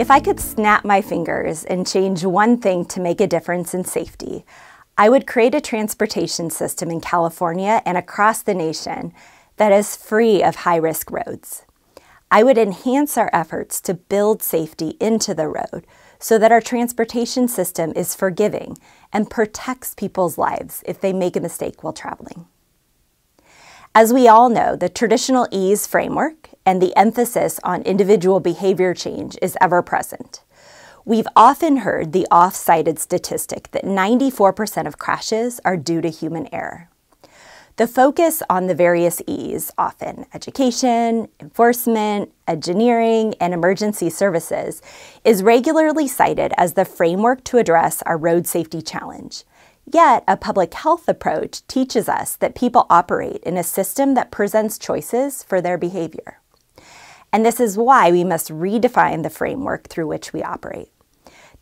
If I could snap my fingers and change one thing to make a difference in safety, I would create a transportation system in California and across the nation that is free of high-risk roads. I would enhance our efforts to build safety into the road so that our transportation system is forgiving and protects people's lives if they make a mistake while traveling. As we all know, the traditional EASE framework and the emphasis on individual behavior change is ever present. We've often heard the oft-cited statistic that 94% of crashes are due to human error. The focus on the various E's, often education, enforcement, engineering, and emergency services, is regularly cited as the framework to address our road safety challenge. Yet, a public health approach teaches us that people operate in a system that presents choices for their behavior. And this is why we must redefine the framework through which we operate.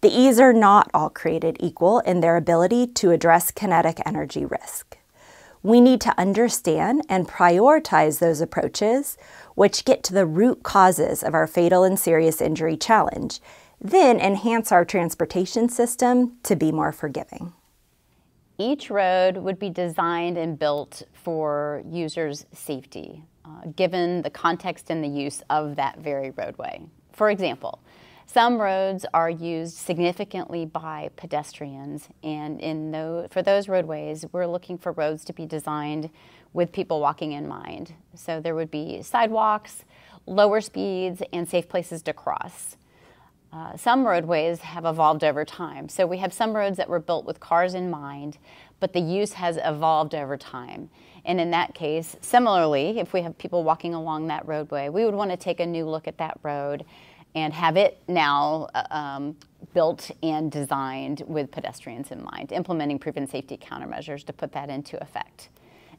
The E's are not all created equal in their ability to address kinetic energy risk. We need to understand and prioritize those approaches which get to the root causes of our fatal and serious injury challenge, then enhance our transportation system to be more forgiving. Each road would be designed and built for users' safety, given the context and the use of that very roadway. For example, some roads are used significantly by pedestrians, and for those roadways, we're looking for roads to be designed with people walking in mind. So there would be sidewalks, lower speeds, and safe places to cross. Some roadways have evolved over time. So we have some roads that were built with cars in mind, but the use has evolved over time. And in that case, similarly, if we have people walking along that roadway, we would want to take a new look at that road and have it now built and designed with pedestrians in mind, implementing proven safety countermeasures to put that into effect.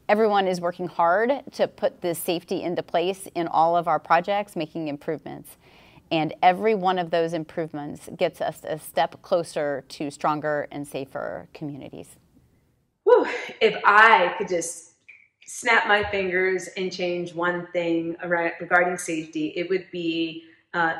Everyone is working hard to put this safety into place in all of our projects, making improvements. And every one of those improvements gets us a step closer to stronger and safer communities. Whew. If I could just snap my fingers and change one thing regarding safety, it would be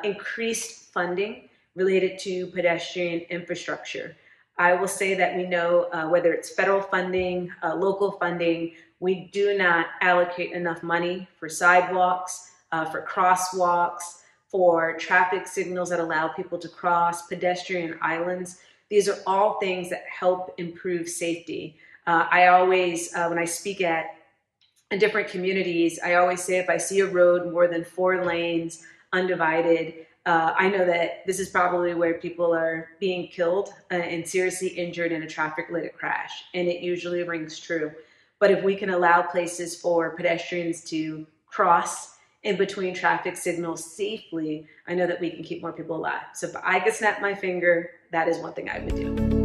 increased funding related to pedestrian infrastructure. I will say that we know whether it's federal funding, local funding, we do not allocate enough money for sidewalks, for crosswalks, for traffic signals that allow people to cross, pedestrian islands. These are all things that help improve safety. I always, when I speak at different communities, I always say if I see a road more than 4 lanes, undivided, I know that this is probably where people are being killed and seriously injured in a traffic-related crash, and it usually rings true. But if we can allow places for pedestrians to cross in between traffic signals safely, I know that we can keep more people alive. So if I could snap my finger, that is one thing I would do.